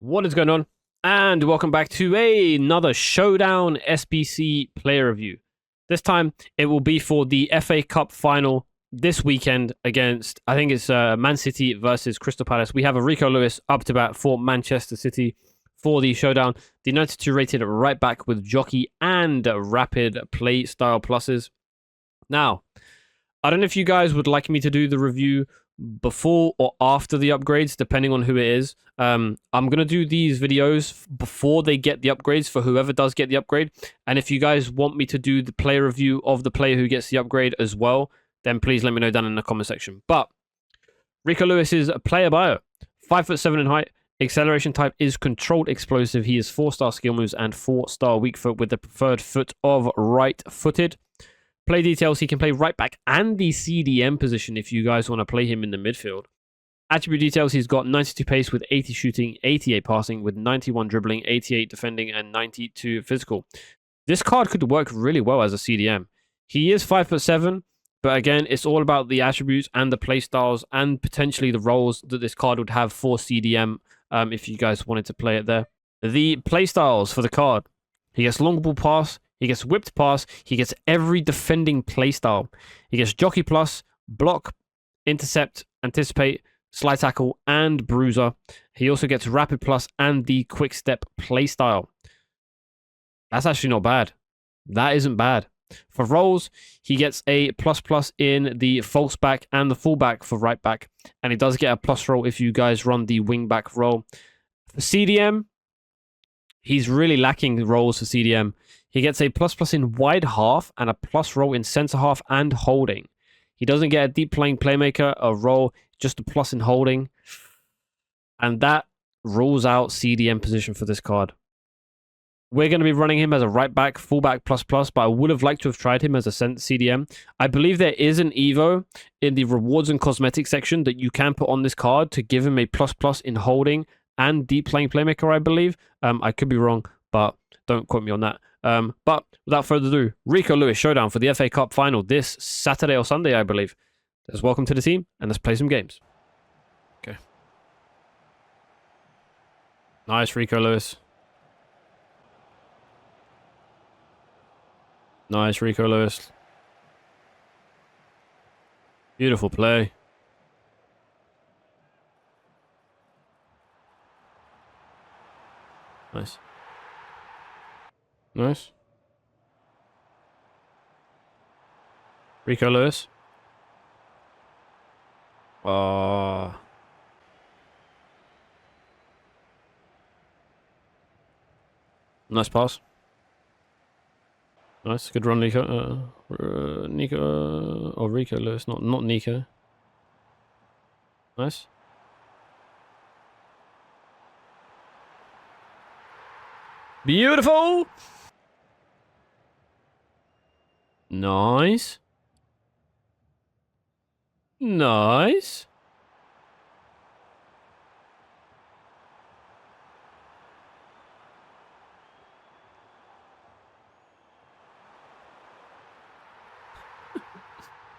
What is going on? And welcome back to another Showdown SBC player review. This time, it will be for the FA Cup final this weekend against, I think it's Man City versus Crystal Palace. We have a Rico Lewis up to bat for Manchester City for the Showdown. The 92 rated right back with jockey and rapid play style pluses. Now, I don't know if you guys would like me to do the review before or after the upgrades, depending on who it is. I'm going to do these videos before they get the upgrades for whoever does get the upgrade. And if you guys want me to do the player review of the player who gets the upgrade as well, then please let me know down in the comment section. But Rico Lewis is a player bio, 5'7" in height. Acceleration type is controlled explosive. He is 4-star skill moves and 4-star weak foot with the preferred foot of right-footed. Play details, he can play right back and the CDM position if you guys want to play him in the midfield. Attribute details, he's got 92 pace with 80 shooting, 88 passing with 91 dribbling, 88 defending and 92 physical. This card could work really well as a CDM. He is 5'7", but again, it's all about the attributes and the play styles and potentially the roles that this card would have for CDM if you guys wanted to play it there. The play styles for the card. He gets long ball pass, he gets whipped pass, he gets every defending playstyle. He gets jockey plus, block, intercept, anticipate, slide tackle, and bruiser. He also gets rapid plus and the quick step playstyle. That's actually not bad. That isn't bad. For roles, he gets a plus in the false back and the fullback for right back. And he does get a plus roll if you guys run the wing back role. For CDM, he's really lacking roles for CDM. He gets a plus in wide half and a plus roll in center half and holding. He doesn't get a deep playing playmaker, a roll, just a plus in holding. And that rules out CDM position for this card. We're going to be running him as a right back, fullback plus, but I would have liked to have tried him as a CDM. I believe there is an Evo in the rewards and cosmetics section that you can put on this card to give him a plus in holding and deep playing playmaker, I believe. I could be wrong, but don't quote me on that. But without further ado, Rico Lewis Showdown for the FA Cup final this Saturday or Sunday, I believe. Let's welcome to the team and let's play some games. Okay. Nice, Rico Lewis. Nice, Rico Lewis. Beautiful play. Nice. Nice. Rico Lewis. Nice pass. Nice, good run, Nico. Nico or Rico Lewis, not Nico. Nice. Beautiful. Nice. Nice.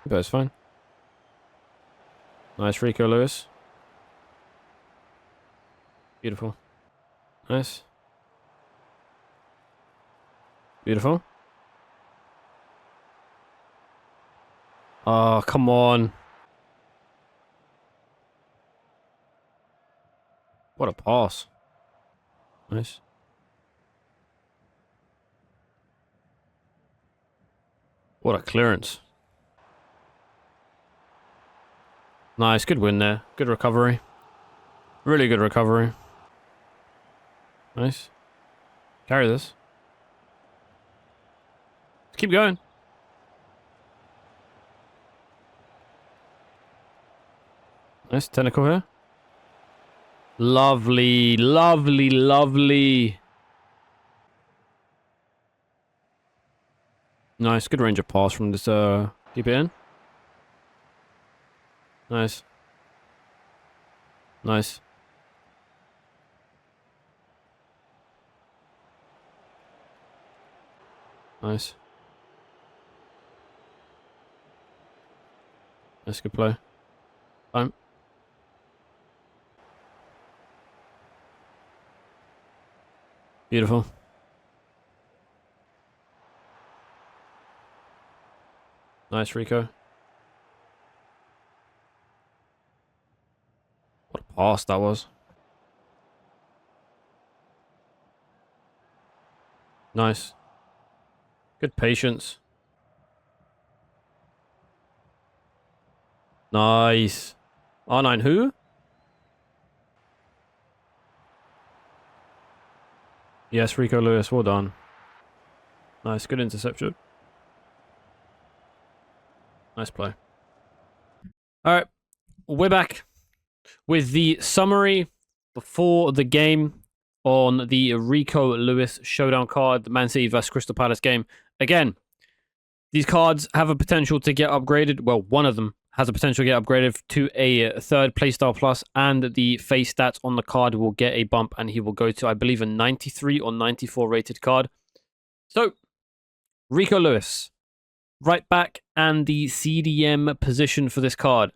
But it's fine. Nice, Rico Lewis. Beautiful. Nice. Beautiful. Oh, come on. What a pass. Nice. What a clearance. Nice, good win there. Good recovery. Really good recovery. Nice. Carry this. Keep going. Nice, technical here. Lovely, lovely, lovely. Nice, good range of pass from this, keep it in. Nice. Nice. Nice. That's good play. Time. Beautiful. Nice, Rico. What a pass that was. Nice. Good patience. Nice. R9 who? Yes, Rico Lewis. Well done. Nice. Good interception. Nice play. All right. We're back with the summary before the game on the Rico Lewis Showdown card, the Man City vs Crystal Palace game. Again, these cards have a potential to get upgraded. Well, one of them has a potential to get upgraded to a third Playstyle Plus, and the face stats on the card will get a bump, and he will go to, I believe, a 93 or 94 rated card. So, Rico Lewis, right back, and the CDM position for this card.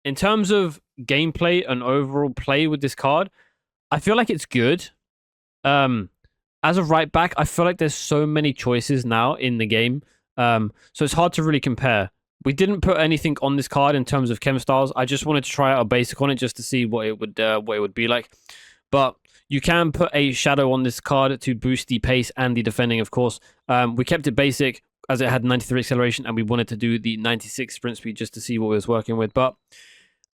In terms of gameplay and overall play with this card, I feel like it's good. As a right back, I feel like there's so many choices now in the game. So it's hard to really compare. We didn't put anything on this card in terms of chem styles. I just wanted to try out a basic on it just to see what it would be like. But you can put a shadow on this card to boost the pace and the defending, of course. We kept it basic as it had 93 acceleration, and we wanted to do the 96 sprint speed just to see what we was working with. But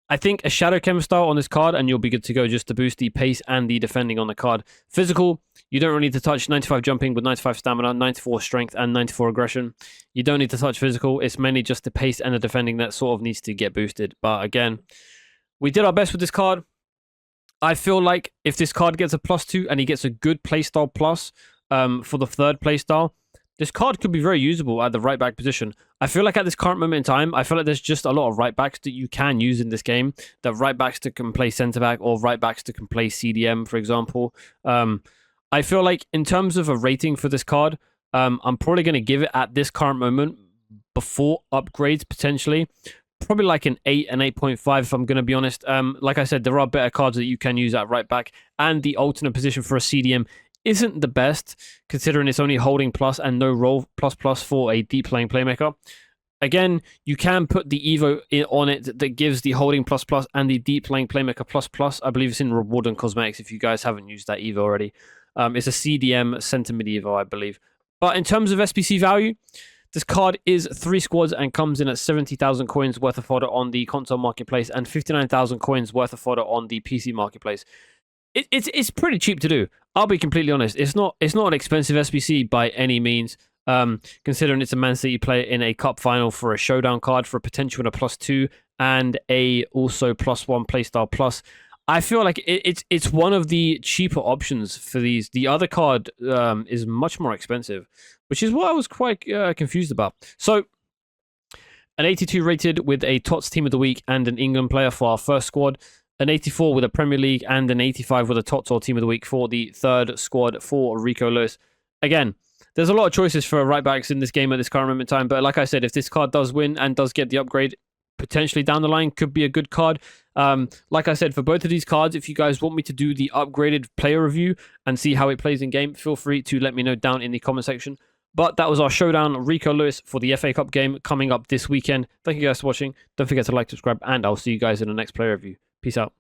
I think a shadow chem style on this card and you'll be good to go just to boost the pace and the defending on the card. Physical, you don't really need to touch 95 jumping with 95 stamina, 94 strength, and 94 aggression. You don't need to touch physical. It's mainly just the pace and the defending that sort of needs to get boosted. But again, we did our best with this card. I feel like if this card gets a +2 and he gets a good playstyle plus for the third playstyle, this card could be very usable at the right back position. I feel like at this current moment in time, I feel like there's just a lot of right backs that you can use in this game. That right backs that can play centre back or right backs that can play CDM, for example. I feel like in terms of a rating for this card, I'm probably going to give it at this current moment before upgrades potentially. Probably like an 8 and 8.5 if I'm going to be honest. Like I said, there are better cards that you can use at right back, and the alternate position for a CDM isn't the best, considering it's only holding plus and no roll plus for a deep playing playmaker. Again, you can put the Evo on it that gives the holding plus and the deep playing playmaker plus. I believe it's in reward and cosmetics if you guys haven't used that Evo already. It's a CDM center mid Evo, I believe. But in terms of SBC value, this card is 3 squads and comes in at 70,000 coins worth of fodder on the console marketplace and 59,000 coins worth of fodder on the PC marketplace. It's pretty cheap to do. I'll be completely honest. It's not an expensive SBC by any means. Considering it's a Man City player in a cup final for a showdown card for a potential and a +2 and a also +1 playstyle plus. I feel like it's one of the cheaper options for these. The other card is much more expensive, which is what I was quite confused about. So, an 82 rated with a TOTS Team of the Week and an England player for our first squad. An 84 with a Premier League and an 85 with a TOTS or Team of the Week for the third squad for Rico Lewis. Again, there's a lot of choices for right backs in this game at this current moment in time, but like I said, if this card does win and does get the upgrade, potentially down the line could be a good card. Like I said, for both of these cards, if you guys want me to do the upgraded player review and see how it plays in game, feel free to let me know down in the comment section. But that was our showdown, Rico Lewis, for the FA Cup game coming up this weekend. Thank you guys for watching. Don't forget to like, subscribe, and I'll see you guys in the next player review. Peace out.